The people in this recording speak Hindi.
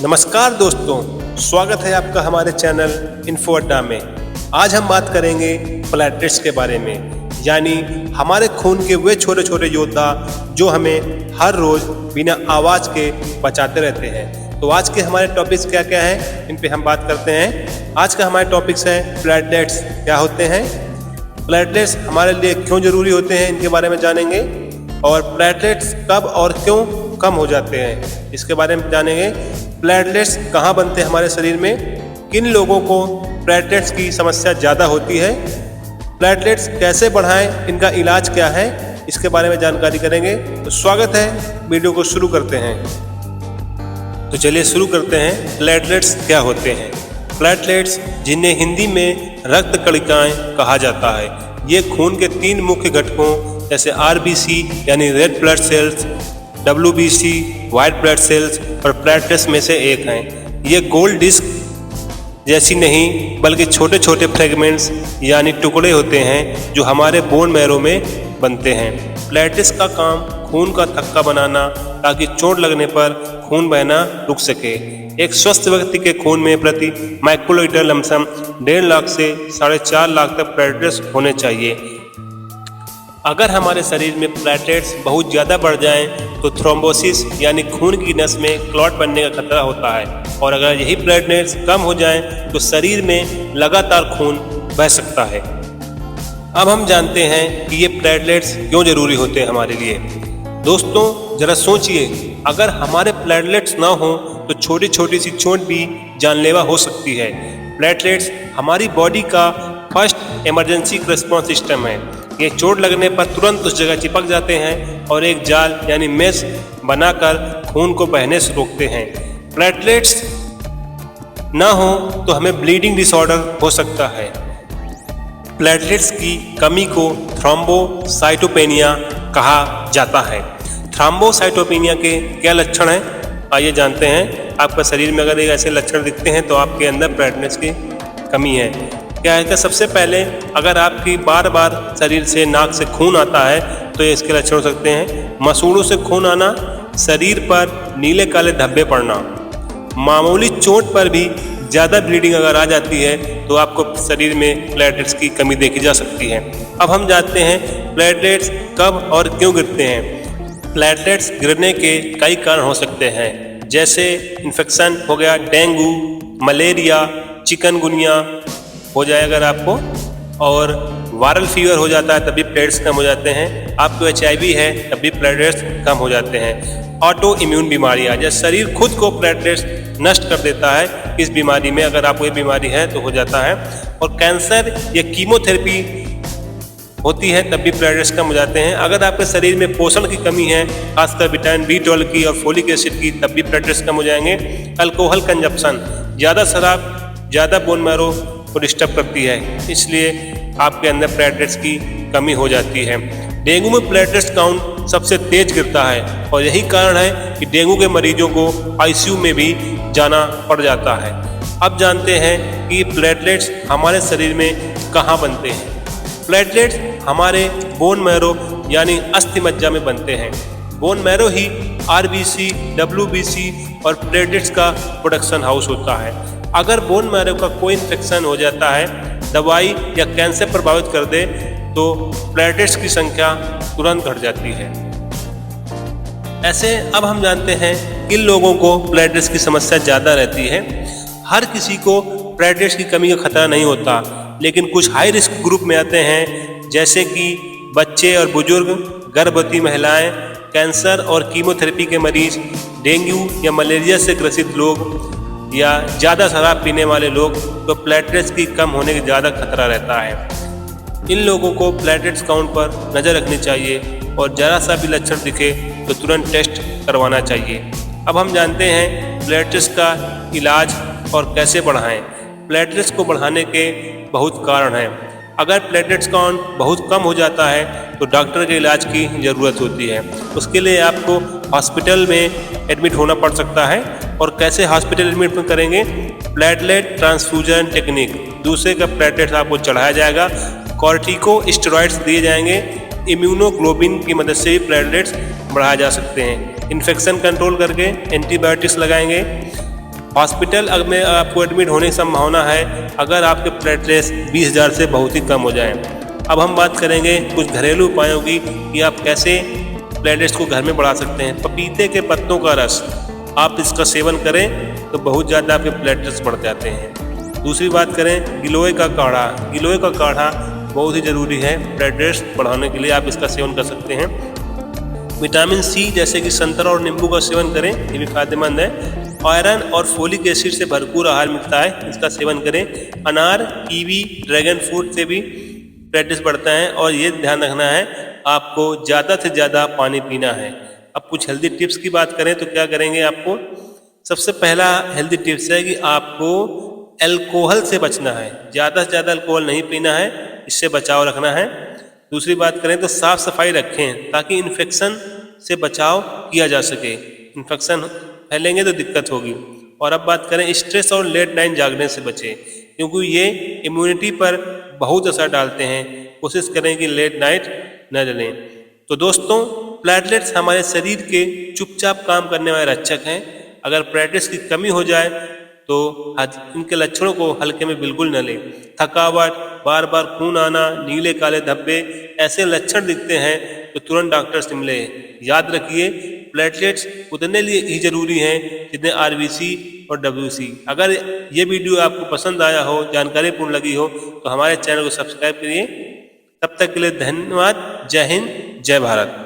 नमस्कार दोस्तों, स्वागत है आपका हमारे चैनल इन्फो अड्डा में। आज हम बात करेंगे प्लेटलेट्स के बारे में, यानी हमारे खून के वे छोटे छोटे योद्धा जो हमें हर रोज बिना आवाज़ के बचाते रहते हैं। तो आज के हमारे टॉपिक्स क्या क्या हैं, इन पे हम बात करते हैं। आज का हमारे टॉपिक्स है प्लेटलेट्स क्या होते हैं, प्लेटलेट्स हमारे लिए क्यों ज़रूरी होते हैं, इनके बारे में जानेंगे। और प्लेटलेट्स कब और क्यों कम हो जाते हैं, इसके बारे में जानेंगे। प्लेटलेट्स कहाँ बनते हैं हमारे शरीर में, किन लोगों को प्लेटलेट्स की समस्या ज़्यादा होती है, प्लेटलेट्स कैसे बढ़ाएं, इनका इलाज क्या है, इसके बारे में जानकारी करेंगे। तो स्वागत है, वीडियो को शुरू करते हैं। तो चलिए शुरू करते हैं। प्लेटलेट्स क्या होते हैं। प्लेटलेट्स, जिन्हें हिंदी में रक्त कणिकाएं कहा जाता है, ये खून के 3 मुख्य घटकों जैसे आरबीसी यानी red blood cells, WBC white blood cells और प्लेटलेट्स में से एक हैं। ये गोल डिस्क जैसी नहीं बल्कि छोटे छोटे फ्रेगमेंट्स यानी टुकड़े होते हैं जो हमारे बोन मैरो में बनते हैं। प्लेटलेट्स का काम खून का थक्का बनाना, ताकि चोट लगने पर खून बहना रुक सके। एक स्वस्थ व्यक्ति के खून में प्रति माइक्रोलीटर लमसम 1.5 लाख से 4.5 लाख तक प्लेटलेट्स होने चाहिए। अगर हमारे शरीर में प्लेटलेट्स बहुत ज़्यादा बढ़ जाएं तो थ्रोम्बोसिस यानी खून की नस में क्लॉट बनने का खतरा होता है, और अगर यही प्लेटलेट्स कम हो जाएं तो शरीर में लगातार खून बह सकता है। अब हम जानते हैं कि ये प्लेटलेट्स क्यों ज़रूरी होते हैं हमारे लिए। दोस्तों ज़रा सोचिए, अगर हमारे प्लेटलेट्स ना हो तो छोटी छोटी सी चोट भी जानलेवा हो सकती है। प्लेटलेट्स हमारी बॉडी का फर्स्ट इमरजेंसी रिस्पॉन्स सिस्टम है। ये चोट लगने पर तुरंत उस जगह चिपक जाते हैं और एक जाल यानी मेश बनाकर खून को बहने से रोकते हैं। प्लेटलेट्स ना हो तो हमें ब्लीडिंग डिसऑर्डर हो सकता है। प्लेटलेट्स की कमी को थ्रोम्बोसाइटोपेनिया कहा जाता है। थ्रोम्बोसाइटोपेनिया के क्या लक्षण हैं, आइए जानते हैं। आपका शरीर में अगर ऐसे लक्षण दिखते हैं तो आपके अंदर प्लेटलेट्स की कमी है। क्या है कि सबसे पहले अगर आपकी बार बार शरीर से नाक से खून आता है तो ये इसके लक्षण हो सकते हैं। मसूड़ों से खून आना, शरीर पर नीले काले धब्बे पड़ना, मामूली चोट पर भी ज़्यादा ब्लीडिंग अगर आ जाती है तो आपको शरीर में प्लेटलेट्स की कमी देखी जा सकती है। अब हम जानते हैं प्लेटलेट्स कब और क्यों गिरते हैं। प्लेटलेट्स गिरने के कई कारण हो सकते हैं, जैसे इन्फेक्शन हो गया, डेंगू, मलेरिया, चिकनगुनिया हो जाए अगर आपको, और वायरल फीवर हो जाता है तब भी प्लेटलेट्स कम हो जाते हैं। आपको HIV है तब भी प्लेटलेट्स कम हो जाते हैं। ऑटो इम्यून बीमारियां, जैसे शरीर खुद को प्लेटलेट्स नष्ट कर देता है, इस बीमारी में अगर आपको ये बीमारी है तो हो जाता है। और कैंसर या कीमोथेरेपी होती है तब भी प्लेटलेट्स कम हो जाते हैं। अगर आपके शरीर में पोषण की कमी है, खासकर विटामिन B12 की और फोलिक एसिड की, तब भी प्लेटलेट्स कम हो जाएंगे। अल्कोहल कंजप्शन, ज़्यादा शराब ज़्यादा बोन मैरो को डिस्टर्ब करती है, इसलिए आपके अंदर प्लेटलेट्स की कमी हो जाती है। डेंगू में प्लेटलेट्स काउंट सबसे तेज गिरता है, और यही कारण है कि डेंगू के मरीजों को ICU में भी जाना पड़ जाता है। अब जानते हैं कि प्लेटलेट्स हमारे शरीर में कहाँ बनते हैं। प्लेटलेट्स हमारे बोन मैरो यानी अस्थि मज्जा में बनते हैं। बोन मैरो ही RBC, WBC और प्लेटलेट्स का प्रोडक्शन हाउस होता है। अगर बोन मैरो का कोई इन्फेक्शन हो जाता है, दवाई या कैंसर प्रभावित कर दे, तो प्लेटलेट्स की संख्या तुरंत घट जाती है। ऐसे अब हम जानते हैं किन लोगों को प्लेटलेट्स की समस्या ज़्यादा रहती है। हर किसी को प्लेटलेट्स की कमी का खतरा नहीं होता, लेकिन कुछ हाई रिस्क ग्रुप में आते हैं, जैसे कि बच्चे और बुजुर्ग, गर्भवती महिलाएं, कैंसर और कीमोथेरेपी के मरीज, डेंगू या मलेरिया से ग्रसित लोग, या ज़्यादा शराब पीने वाले लोग, तो प्लेटलेट्स की कम होने का ज़्यादा खतरा रहता है। इन लोगों को प्लेटलेट्स काउंट पर नज़र रखनी चाहिए, और ज़रा सा भी लक्षण दिखे तो तुरंत टेस्ट करवाना चाहिए। अब हम जानते हैं प्लेटलेट्स का इलाज और कैसे बढ़ाएं। प्लेटलेट्स को बढ़ाने के बहुत कारण हैं। अगर प्लेटलेट्स काउंट बहुत कम हो जाता है तो डॉक्टर के इलाज की ज़रूरत होती है। उसके लिए आपको हॉस्पिटल में एडमिट होना पड़ सकता है। और कैसे हॉस्पिटल एडमिट करेंगे? प्लेटलेट ट्रांसफ्यूजन टेक्निक, दूसरे का प्लेटलेट्स आपको चढ़ाया जाएगा, कॉर्टिकोस्टेरॉइड्स दिए जाएंगे, इम्यूनोग्लोबिन की मदद से भी प्लेटलेट्स बढ़ाए जा सकते हैं। इन्फेक्शन कंट्रोल करके एंटीबायोटिक्स लगाएंगे। हॉस्पिटल में आपको एडमिट होने की संभावना है अगर आपके प्लेटलेट्स 20,000 से बहुत ही कम हो जाएं। अब हम बात करेंगे कुछ घरेलू उपायों की कि आप कैसे प्लेटलेट्स को घर में बढ़ा सकते हैं। पपीते के पत्तों का रस आप इसका सेवन करें तो बहुत ज़्यादा आपके प्लेटलेट्स बढ़ जाते हैं। दूसरी बात करें गिलोय का काढ़ा। गिलोय का काढ़ा बहुत ही ज़रूरी है प्लेटलेट्स बढ़ाने के लिए, आप इसका सेवन कर सकते हैं। विटामिन सी जैसे कि संतरा और नींबू का सेवन करें, ये भी फायदेमंद है। आयरन और फोलिक एसिड से भरपूर आहार मिलता है, इसका सेवन करें। अनार, कीवी, ड्रैगन फ्रूट से भी प्लेटलेट्स बढ़ता है। और ये ध्यान रखना है आपको ज़्यादा से ज़्यादा पानी पीना है। अब कुछ हेल्दी टिप्स की बात करें तो क्या करेंगे, आपको सबसे पहला हेल्दी टिप्स है कि आपको अल्कोहल से बचना है। ज़्यादा से ज़्यादा अल्कोहल नहीं पीना है, इससे बचाव रखना है। दूसरी बात करें तो साफ सफाई रखें ताकि इन्फेक्शन से बचाव किया जा सके। इन्फेक्शन फैलेंगे तो दिक्कत होगी। और अब बात करें स्ट्रेस और लेट नाइट जागने से बचें, क्योंकि ये इम्यूनिटी पर बहुत असर डालते हैं। कोशिश करें कि लेट नाइट न जलें। तो दोस्तों, प्लेटलेट्स हमारे शरीर के चुपचाप काम करने वाले रक्षक हैं। अगर प्लेटलेट्स की कमी हो जाए तो इनके लक्षणों को हल्के में बिल्कुल न लें। थकावट, बार बार खून आना, नीले काले धब्बे, ऐसे लक्षण दिखते हैं तो तुरंत डॉक्टर से मिलें। याद रखिए प्लेटलेट्स उतने लिए ही जरूरी हैं जितने आरबीसी और डब्ल्यूसी। अगर ये वीडियो आपको पसंद आया हो, जानकारी पूर्ण लगी हो तो हमारे चैनल को सब्सक्राइब करिए। तब तक के लिए धन्यवाद। जय हिंद, जय भारत।